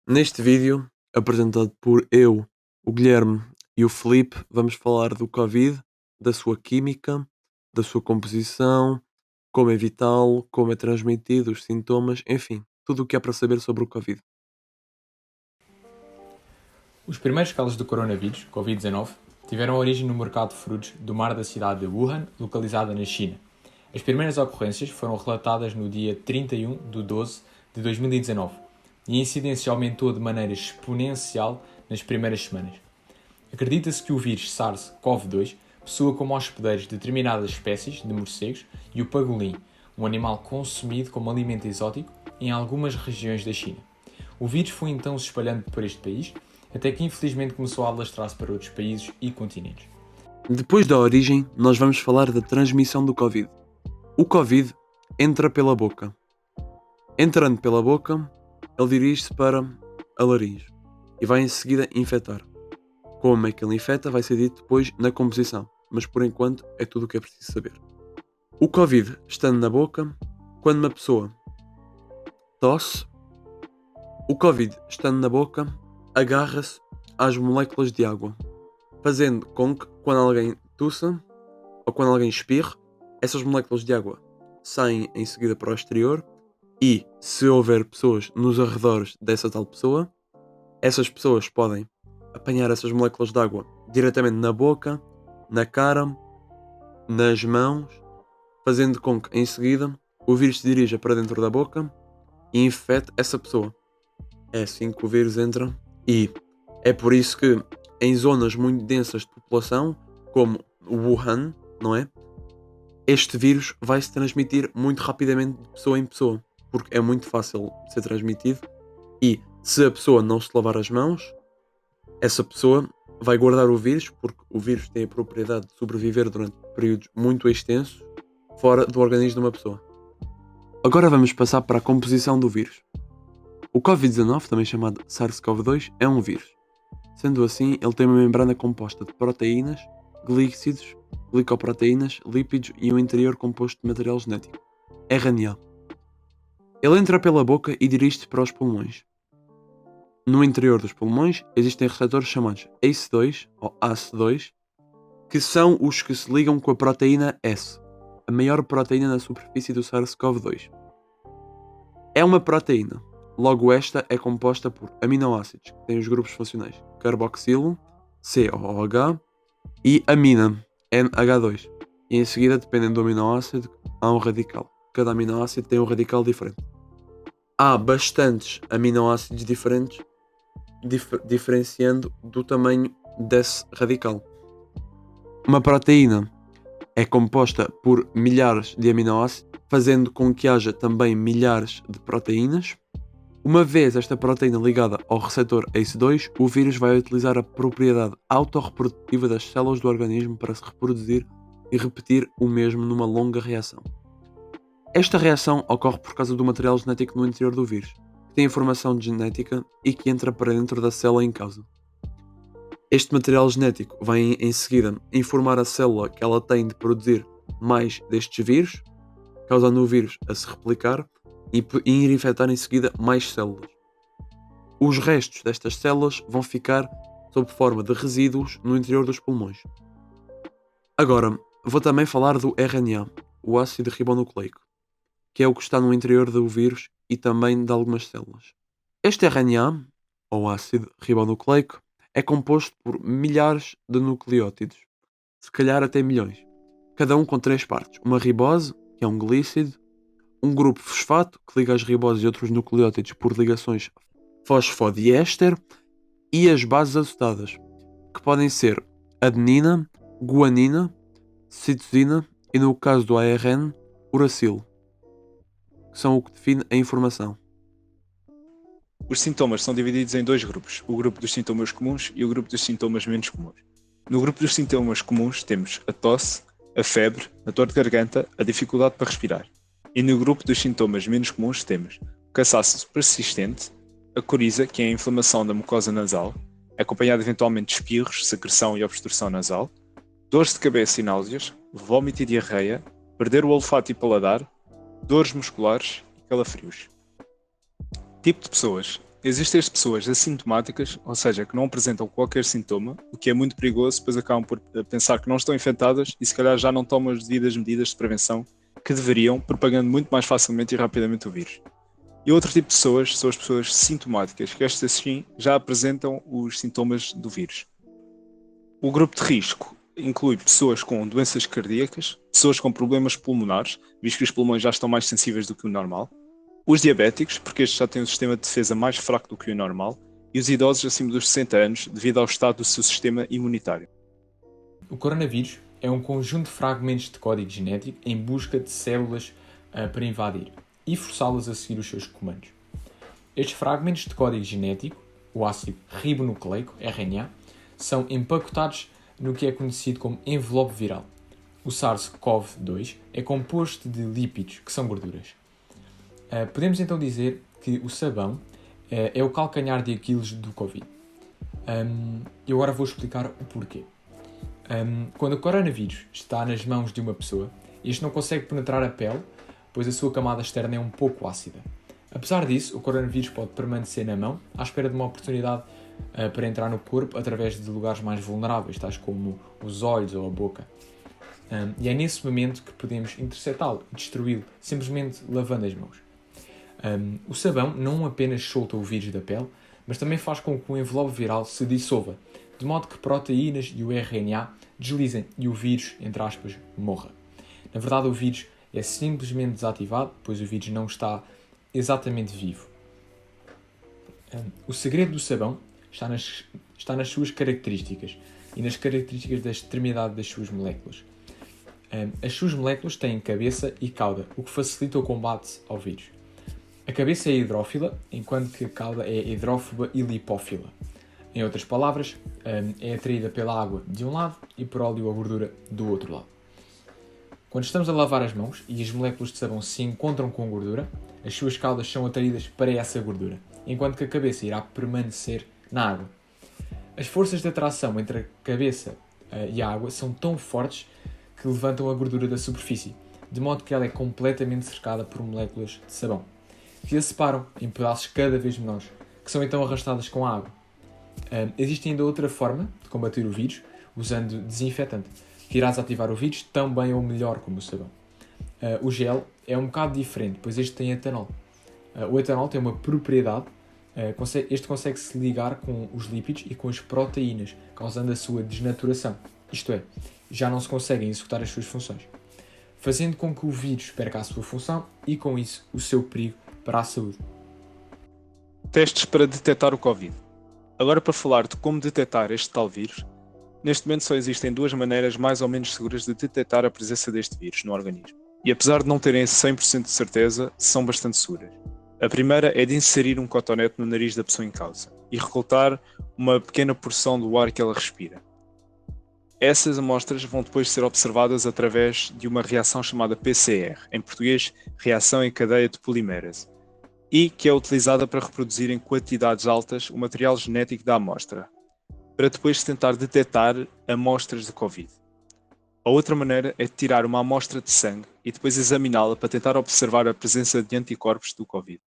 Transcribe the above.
Neste vídeo, apresentado por eu, o Guilherme e o Felipe, vamos falar do Covid, da sua química, da sua composição, como evitá-lo, como é transmitido, os sintomas, enfim, tudo o que há para saber sobre o Covid. Os primeiros casos do coronavírus, Covid-19, tiveram origem no mercado de frutos do mar da cidade de Wuhan, localizada na China. As primeiras ocorrências foram relatadas no dia 31 de 12 de 2019 e a incidência aumentou de maneira exponencial nas primeiras semanas. Acredita-se que o vírus SARS-CoV-2 possua como hospedeiros determinadas espécies de morcegos e o pagolim, um animal consumido como alimento exótico em algumas regiões da China. O vírus foi então se espalhando por este país, até que infelizmente começou a alastrar-se para outros países e continentes. Depois da origem, nós vamos falar da transmissão do Covid. O Covid entra pela boca. Entrando pela boca, ele dirige-se para a laringe e vai em seguida infectar. Como é que ele infecta vai ser dito depois na composição, mas por enquanto é tudo o que é preciso saber. O Covid, estando na boca, quando uma pessoa tosse, o Covid, estando na boca, agarra-se às moléculas de água, fazendo com que quando alguém tussa ou quando alguém espirre, essas moléculas de água saem em seguida para o exterior e, se houver pessoas nos arredores dessa tal pessoa, essas pessoas podem apanhar essas moléculas de água diretamente na boca, na cara, nas mãos, fazendo com que em seguida o vírus se dirija para dentro da boca e infecte essa pessoa. É assim que o vírus entra e é por isso que em zonas muito densas de população, como Wuhan, não é? Este vírus vai se transmitir muito rapidamente de pessoa em pessoa, porque é muito fácil de ser transmitido e se a pessoa não se lavar as mãos, essa pessoa vai guardar o vírus, porque o vírus tem a propriedade de sobreviver durante períodos muito extensos fora do organismo de uma pessoa. Agora vamos passar para a composição do vírus. O Covid-19, também chamado SARS-CoV-2, é um vírus. Sendo assim, ele tem uma membrana composta de proteínas, glícidos, glicoproteínas, lípidos e um interior composto de material genético, RNA. Ele entra pela boca e dirige-se para os pulmões. No interior dos pulmões existem receptores chamados ACE2 ou ACE2, que são os que se ligam com a proteína S, a maior proteína na superfície do SARS-CoV-2. É uma proteína, logo esta é composta por aminoácidos, que têm os grupos funcionais carboxilo, COOH, e amina, NH2. E em seguida, dependendo do aminoácido, há um radical. Cada aminoácido tem um radical diferente. Há bastantes aminoácidos diferentes, diferenciando do tamanho desse radical. Uma proteína é composta por milhares de aminoácidos, fazendo com que haja também milhares de proteínas. Uma vez esta proteína ligada ao receptor ACE2, o vírus vai utilizar a propriedade autorreprodutiva das células do organismo para se reproduzir e repetir o mesmo numa longa reação. Esta reação ocorre por causa do material genético no interior do vírus, que tem informação genética e que entra para dentro da célula em causa. Este material genético vai em seguida informar a célula que ela tem de produzir mais destes vírus, causando o vírus a se replicar e ir infectar em seguida mais células. Os restos destas células vão ficar sob forma de resíduos no interior dos pulmões. Agora, vou também falar do RNA, o ácido ribonucleico, que é o que está no interior do vírus e também de algumas células. Este RNA, ou ácido ribonucleico, é composto por milhares de nucleótidos, se calhar até milhões, cada um com três partes: uma ribose, que é um glícido, um grupo fosfato, que liga as riboses e outros nucleótidos por ligações fosfodiéster, e as bases açudadas, que podem ser adenina, guanina, citosina e, no caso do ARN, uracilo, que são o que define a informação. Os sintomas são divididos em dois grupos, o grupo dos sintomas comuns e o grupo dos sintomas menos comuns. No grupo dos sintomas comuns temos a tosse, a febre, a dor de garganta, a dificuldade para respirar. E no grupo dos sintomas menos comuns temos o cansaço persistente, a coriza, que é a inflamação da mucosa nasal, acompanhada eventualmente de espirros, secreção e obstrução nasal, dores de cabeça e náuseas, vômito e diarreia, perder o olfato e paladar, dores musculares e calafrios. Tipo de pessoas. Existem as pessoas assintomáticas, ou seja, que não apresentam qualquer sintoma, o que é muito perigoso, pois acabam por pensar que não estão infectadas e se calhar já não tomam as devidas medidas de prevenção que deveriam, propagando muito mais facilmente e rapidamente o vírus. E outro tipo de pessoas são as pessoas sintomáticas, que estas sim já apresentam os sintomas do vírus. O grupo de risco inclui pessoas com doenças cardíacas, pessoas com problemas pulmonares, visto que os pulmões já estão mais sensíveis do que o normal, os diabéticos, porque estes já têm um sistema de defesa mais fraco do que o normal, e os idosos acima dos 60 anos, devido ao estado do seu sistema imunitário. O coronavírus é um conjunto de fragmentos de código genético em busca de células para invadir e forçá-las a seguir os seus comandos. Estes fragmentos de código genético, o ácido ribonucleico, RNA, são empacotados no que é conhecido como envelope viral. O SARS-CoV-2 é composto de lípidos, que são gorduras. Podemos então dizer que o sabão é o calcanhar de Aquiles do Covid. E agora vou explicar o porquê. Quando o coronavírus está nas mãos de uma pessoa, este não consegue penetrar a pele, pois a sua camada externa é um pouco ácida. Apesar disso, o coronavírus pode permanecer na mão, à espera de uma oportunidade para entrar no corpo através de lugares mais vulneráveis, tais como os olhos ou a boca. E é nesse momento que podemos interceptá-lo e destruí-lo, simplesmente lavando as mãos. O sabão não apenas solta o vírus da pele, mas também faz com que o envelope viral se dissolva, de modo que proteínas e o RNA deslizem e o vírus, entre aspas, morra. Na verdade, o vírus é simplesmente desativado, pois o vírus não está exatamente vivo. O segredo do sabão está nas suas características e nas características da extremidade das suas moléculas. As suas moléculas têm cabeça e cauda, o que facilita o combate ao vírus. A cabeça é hidrófila, enquanto que a cauda é hidrófoba e lipófila. Em outras palavras, é atraída pela água de um lado e por óleo ou gordura do outro lado. Quando estamos a lavar as mãos e as moléculas de sabão se encontram com gordura, as suas caudas são atraídas para essa gordura, enquanto que a cabeça irá permanecer na água. As forças de atração entre a cabeça e a água são tão fortes que levantam a gordura da superfície, de modo que ela é completamente cercada por moléculas de sabão, que a separam em pedaços cada vez menores, que são então arrastadas com a água. Existe ainda outra forma de combater o vírus, usando desinfetante, que irá desativar o vírus tão bem ou melhor como o sabão. O gel é um bocado diferente, pois este tem etanol. O etanol tem uma propriedade, este consegue se ligar com os lípidos e com as proteínas, causando a sua desnaturação, isto é, já não se conseguem executar as suas funções, fazendo com que o vírus perca a sua função e, com isso, o seu perigo para a saúde. Testes para detectar o Covid. Agora, para falar de como detectar este tal vírus, neste momento só existem duas maneiras mais ou menos seguras de detectar a presença deste vírus no organismo. E apesar de não terem 100% de certeza, são bastante seguras. A primeira é de inserir um cotonete no nariz da pessoa em causa e recoltar uma pequena porção do ar que ela respira. Essas amostras vão depois ser observadas através de uma reação chamada PCR, em português, reação em cadeia de polimerase, e que é utilizada para reproduzir em quantidades altas o material genético da amostra, para depois se tentar detectar amostras de Covid. A outra maneira é tirar uma amostra de sangue e depois examiná-la para tentar observar a presença de anticorpos do Covid.